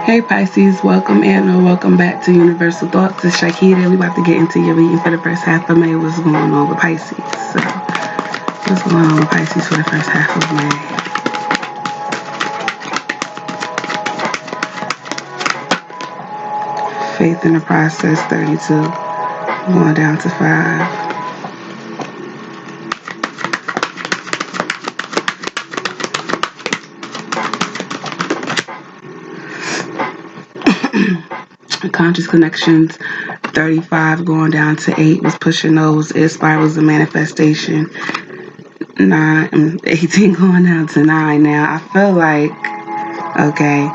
Hey Pisces, welcome in or welcome back to Universal Thoughts. It's Shakita. We about to get into your reading for the first half of May. What's going on with Pisces? So, what's going on with Pisces for the first half of May? Faith in the process, 32, going down to 5. Conscious connections, 35, going down to 8, was pushing those. It spirals of manifestation. 18 going down to 9 now. I feel like, okay,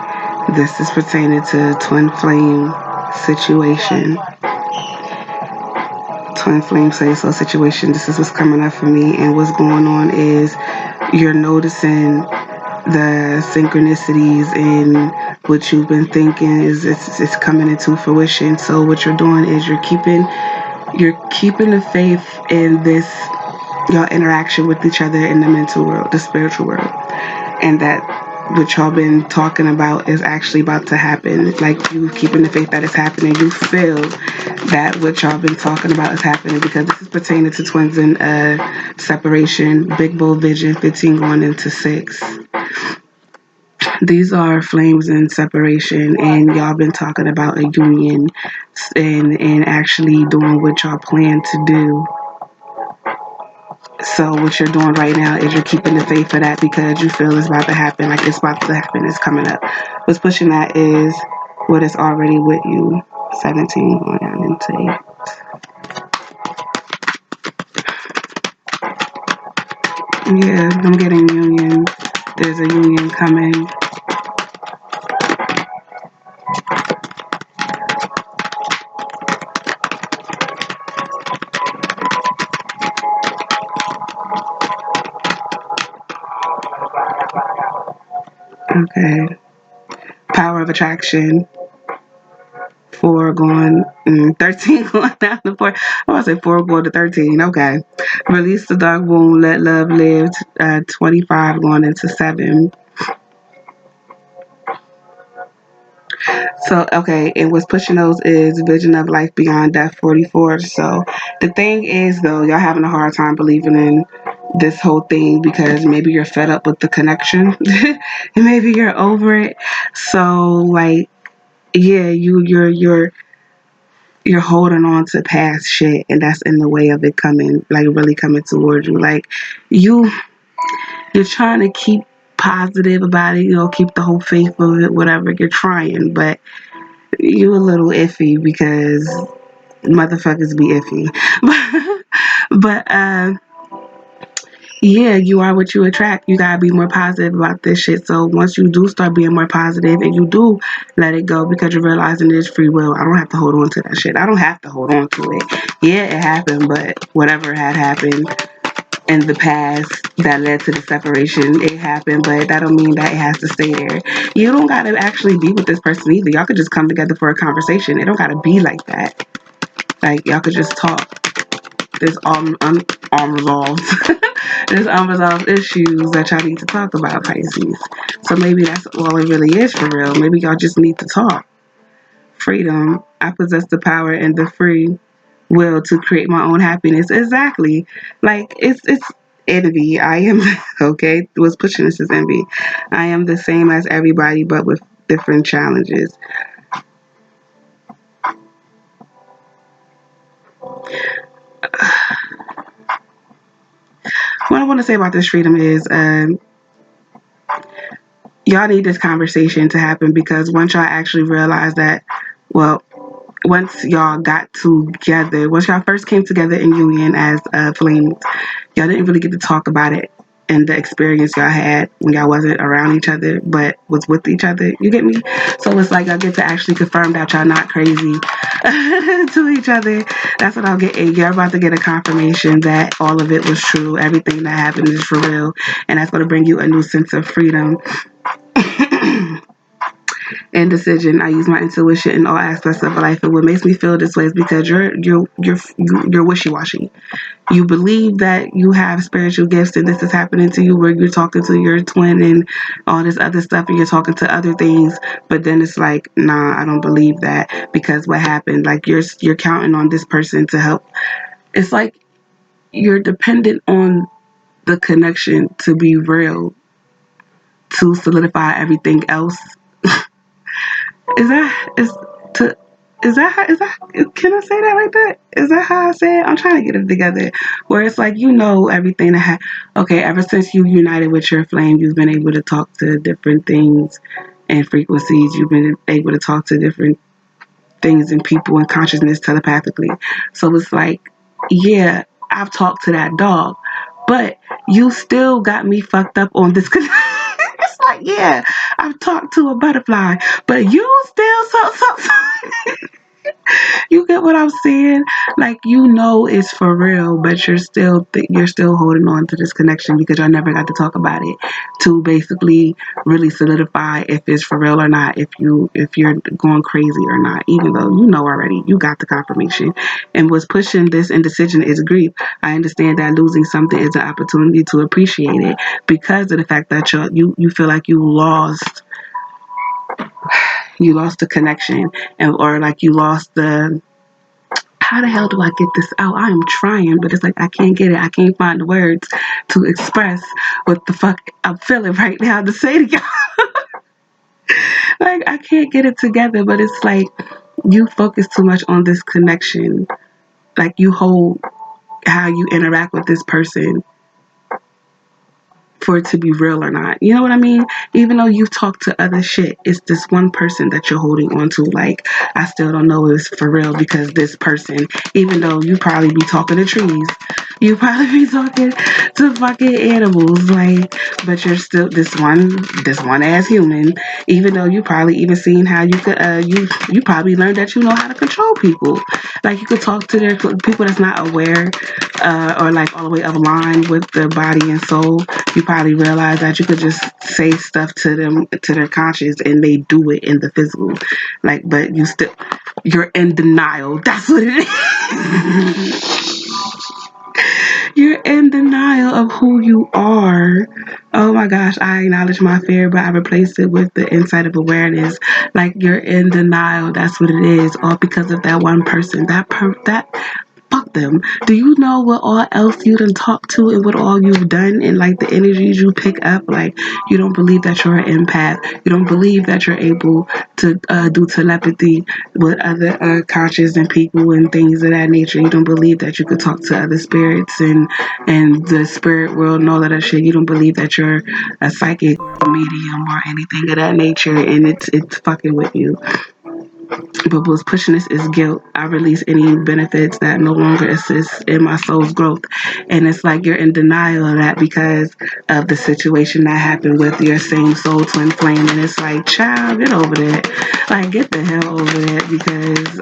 this is pertaining to twin flame situation. Twin flame so situation. This is what's coming up for me, and what's going on is you're noticing the synchronicities in what you've been thinking is it's coming into fruition. So what you're doing is you're keeping the faith in this, your interaction with each other in the mental world, the spiritual world, and that what y'all been talking about is actually about to happen. Like, you keeping the faith that it's happening. You feel that what y'all been talking about is happening, because this is pertaining to twins and separation. Big bold vision, 15 going into 6. These are flames in separation, and y'all been talking about a union and actually doing what y'all plan to do. So what you're doing right now is you're keeping the faith for that, because you feel it's about to happen. Like, it's about to happen. It's coming up. What's pushing that is what is already with you. 17 going down into 8. Yeah, I'm getting union. There's a union coming. Okay. Power of attraction. 4 going, 13 going down to 4. I want to say 4 going to 13. Okay. Release the dark wound, let love live. 25 going into 7. So, okay, and what's pushing those is vision of life beyond death, 44. So the thing is, though, y'all having a hard time believing in this whole thing, because maybe you're fed up with the connection and maybe you're over it. So, like, yeah, you're holding on to past shit, and that's in the way of it coming, like, really coming towards you. Like, you're trying to keep positive about it, keep the whole faith of it, whatever, you're trying, but you a little iffy, because motherfuckers be iffy. But yeah, you are what you attract. You gotta be more positive about this shit. So once you do start being more positive and you do let it go, because you're realizing there's free will. I don't have to hold on to that shit. I don't have to hold on to it. Yeah, it happened, but whatever had happened in the past that led to the separation, it happened, but that don't mean that it has to stay there. You don't gotta actually be with this person either. Y'all could just come together for a conversation. It don't gotta be like that. Like, y'all could just talk. There's unresolved there's unresolved issues that y'all need to talk about, Pisces. So maybe that's all it really is for real. Maybe y'all just need to talk. Freedom. I possess the power and the free will to create my own happiness. Exactly. Like, it's envy. I am okay. What's pushing this is envy. I am the same as everybody, but with different challenges. What I want to say about this freedom is, y'all need this conversation to happen, because once y'all actually realize that, well, once y'all got together, once y'all first came together in union as flames, y'all didn't really get to talk about it and the experience y'all had when y'all wasn't around each other but was with each other. You get me? So it's like y'all get to actually confirm that y'all not crazy to each other. That's what I'll get. You're about to get a confirmation that all of it was true. Everything that happened is for real, and that's going to bring you a new sense of freedom and decision. I use my intuition in all aspects of life, and what makes me feel this way is because you're wishy-washy. you believe that you have spiritual gifts and this is happening to you where you're talking to your twin and all this other stuff and you're talking to other things, but then it's like, nah, I don't believe that, because what happened, like you're counting on this person to help. It's like you're dependent on the connection to be real to solidify everything else. Is that is to is that how, is that, can I say that like that? Is that how I say it? I'm trying to get it together. Where it's like, you know, everything that okay, ever since you united with your flame, you've been able to talk to different things and frequencies. You've been able to talk to different things and people and consciousness telepathically. So it's like, yeah, I've talked to that dog, but you still got me fucked up on this. It's like, yeah, I've talked to a butterfly, but you still so. You get what I'm saying? Like, you know it's for real, but you're still holding on to this connection because I never got to talk about it to basically really solidify if it's for real or not, if you're going crazy or not. Even though you know already, you got the confirmation. And what's pushing this indecision is grief. I understand that losing something is an opportunity to appreciate it because of the fact that you feel like you lost the connection, and or like you lost the, how the hell do I get this out? I am trying, but it's like I can't get it. I can't find the words to express what the fuck I'm feeling right now to say to y'all. Like, I can't get it together, but it's like you focus too much on this connection. Like, you hold how you interact with this person for it to be real or not. You know what I mean? Even though you've talked to other shit, it's this one person that you're holding on to. Like, I still don't know if it's for real because this person, even though you probably be talking to trees, you probably be talking to fucking animals, like, but you're still this one ass human. Even though you probably even seen how you could, you probably learned that you know how to control people. Like, you could talk to their people that's not aware, or like all the way of line with their body and soul. You probably realize that you could just say stuff to them, to their conscious, and they do it in the physical. Like, but you're in denial. That's what it is. You're in denial of who you are. Oh my gosh, I acknowledge my fear, but I replaced it with the insight of awareness. Like, you're in denial. That's what it is. All because of that one person. That fuck them. Do you know what all else you done talked to and what all you've done and like the energies you pick up? Like, you don't believe that you're an empath. You don't believe that you're able to do telepathy with other conscious and people and things of that nature. You don't believe that you could talk to other spirits and the spirit world and all of that shit. You don't believe that you're a psychic or a medium or anything of that nature, and it's fucking with you. But what's pushing this is guilt. I release any benefits that no longer assist in my soul's growth. And it's like you're in denial of that because of the situation that happened with your same soul twin flame. And it's like, child, get over that. Like, get the hell over that, because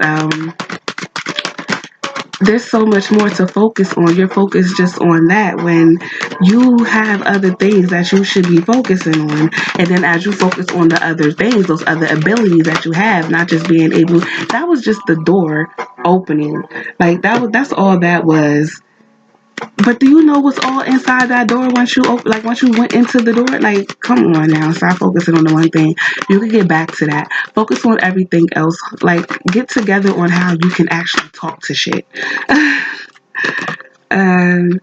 there's so much more to focus on. You're focused just on that when you have other things that you should be focusing on. And then as you focus on the other things, those other abilities that you have, not just being able, that was just the door opening. Like, that's all that was. But do you know what's all inside that door once you open, like once you went into the door? Like, come on now, stop focusing on the one thing. You can get back to that. Focus on everything else. Like, get together on how you can actually talk to shit. um,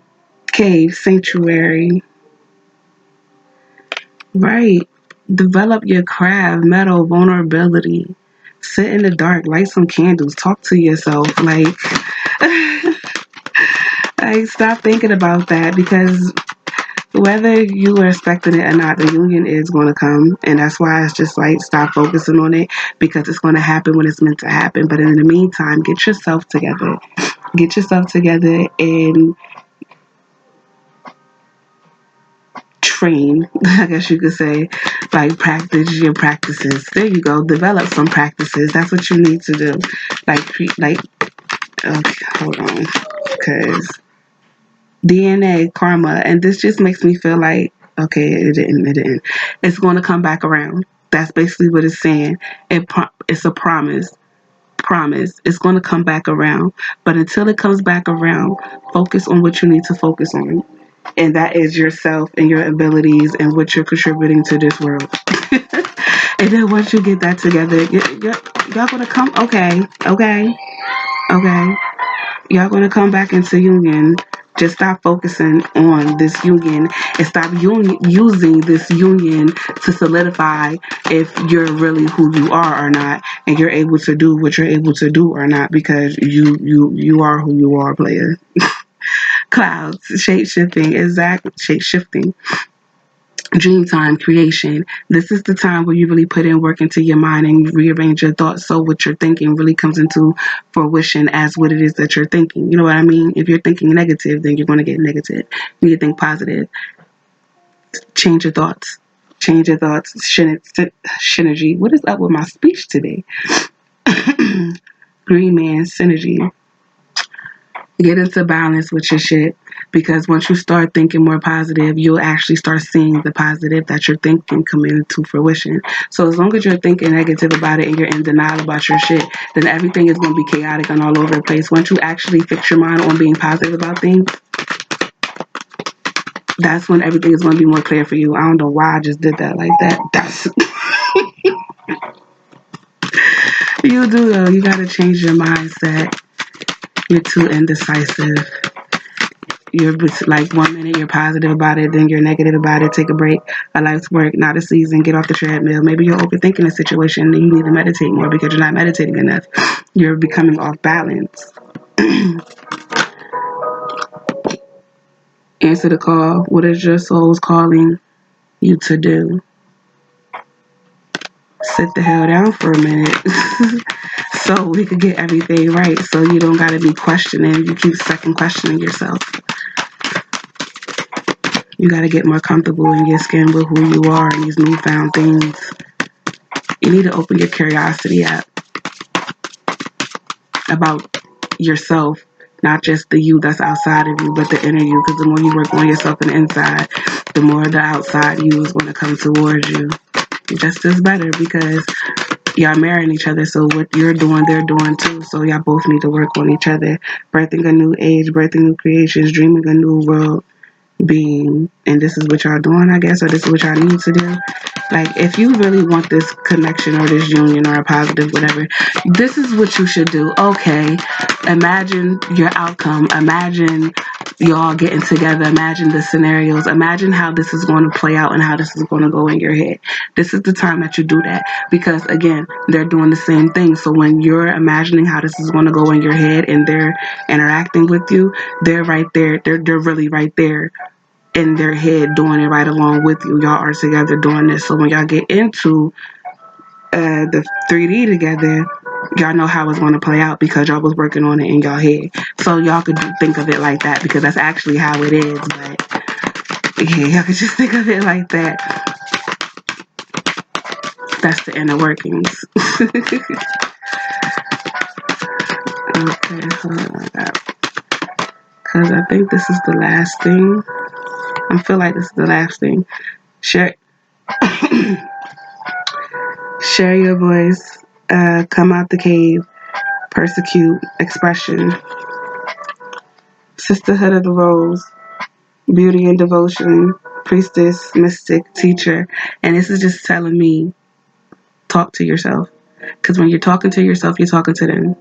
Cave, sanctuary, right? Develop your craft, metal, vulnerability. Sit in the dark, light some candles, talk to yourself. Like, like, stop thinking about that, because whether you are expecting it or not, the union is going to come. And that's why it's just like, stop focusing on it, because it's going to happen when it's meant to happen. But in the meantime, get yourself together. Get yourself together and train, I guess you could say. Like, practice your practices. There you go. Develop some practices. That's what you need to do. Like, okay, hold on. Because DNA, karma, and this just makes me feel like, okay, it didn't. It's going to come back around. That's basically what it's saying. It's a promise. promise it's going to come back around. But until it comes back around, focus on what you need to focus on. And that is yourself and your abilities and what you're contributing to this world. And then once you get that together, y'all going to come. Okay. Y'all going to come back into union. Just stop focusing on this union and stop using this union to solidify if you're really who you are or not, and you're able to do what you're able to do or not, because you are who you are, player. Clouds, shape shifting, exact shape shifting. Dream time creation. This is the time where you really put in work into your mind and you rearrange your thoughts so what you're thinking really comes into fruition as what it is that you're thinking. You know what I mean? If you're thinking negative, then you're going to get negative. You need to think positive. Change your thoughts. Change your thoughts. Synergy. What is up with my speech today? Green man synergy. Get into balance with your shit, because once you start thinking more positive, you'll actually start seeing the positive that you're thinking come into fruition. So as long as you're thinking negative about it and you're in denial about your shit, then everything is going to be chaotic and all over the place. Once you actually fix your mind on being positive about things, that's when everything is going to be more clear for you. I don't know why I just did that like that. That's you do though. You got to change your mindset. You're too indecisive. You're like 1 minute you're positive about it, then you're negative about it. Take a break. A life's work, not a season. Get off the treadmill. Maybe you're overthinking a situation and you need to meditate more because you're not meditating enough. You're becoming off balance. Answer the call. What is your soul's calling you to do? Sit the hell down for a minute so we could get everything right, so you don't got to be questioning. You keep second questioning yourself. You got to get more comfortable in your skin with who you are and these newfound things. You need to open your curiosity up about yourself, not just the you that's outside of you, but the inner you. Because the more you work on yourself on the inside, the more the outside you is going to come towards you. Just as better, because y'all marrying each other. So what you're doing, they're doing too. So y'all both need to work on each other. Birthing a new age, birthing new creations, dreaming a new world being. And this is what y'all doing, I guess, or this is what y'all need to do. Like, if you really want this connection or this union or a positive whatever, this is what you should do. Okay, imagine your outcome. Imagine y'all getting together. Imagine the scenarios. Imagine how this is going to play out and how this is going to go in your head. This is the time that you do that, because again, they're doing the same thing. So when you're imagining how this is going to go in your head and they're interacting with you, they're right there. They're really right there in their head doing it right along with you. Y'all are together doing this. So when y'all get into the 3D together, y'all know how it's going to play out because y'all was working on it in y'all head. So y'all could think of it like that, because that's actually how it is. But yeah, y'all could just think of it like that. That's the inner workings. Okay, hold on. Because I think this is the last thing. I feel like this is the last thing. Share your voice. Come out the cave. Persecute. Expression. Sisterhood of the Rose. Beauty and devotion. Priestess. Mystic. Teacher. And this is just telling me, talk to yourself. Because when you're talking to yourself, you're talking to them.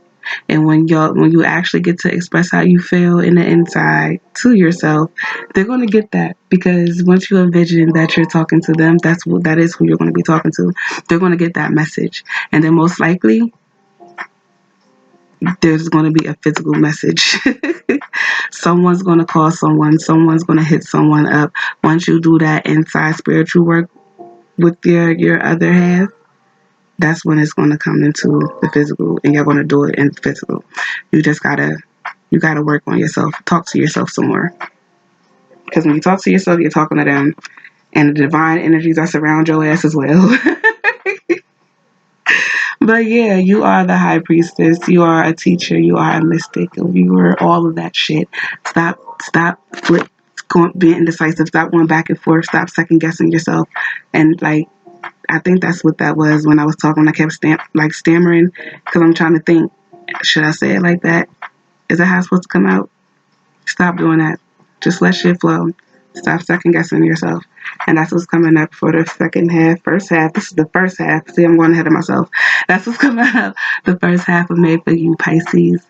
And when you actually get to express how you feel in the inside to yourself, they're going to get that, because once you envision that you're talking to them, that is who you're going to be talking to. They're going to get that message, and then most likely there's going to be a physical message. Someone's going to call someone. Someone's going to hit someone up. Once you do that inside spiritual work with your other half, that's when it's going to come into the physical, and you're going to do it in the physical. You gotta work on yourself. Talk to yourself some more, because when you talk to yourself, you're talking to them, and the divine energies that surround your ass as well. But yeah, you are the high priestess. You are a teacher. You are a mystic. You are all of that shit. Stop being indecisive. Stop going back and forth. Stop second guessing yourself. And I think that's what that was when I was talking. I kept stammering because I'm trying to think. Should I say it like that? Is that how it's supposed to come out? Stop doing that. Just let shit flow. Stop second guessing yourself. And that's what's coming up for the second half, first half. This is the first half. See, I'm going ahead of myself. That's what's coming up the first half of May for you, Pisces.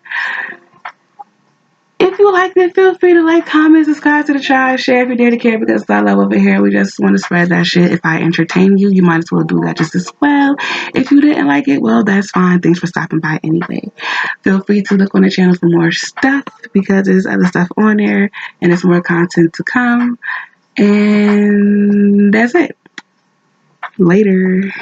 If you liked it, feel free to like, comment, subscribe to the tribe, share if you dare to care, because I love over here. We just want to spread that shit. If I entertain you, you might as well do that just as well. If you didn't like it, well, that's fine. Thanks for stopping by anyway. Feel free to look on the channel for more stuff, because there's other stuff on there and there's more content to come. And that's it. Later.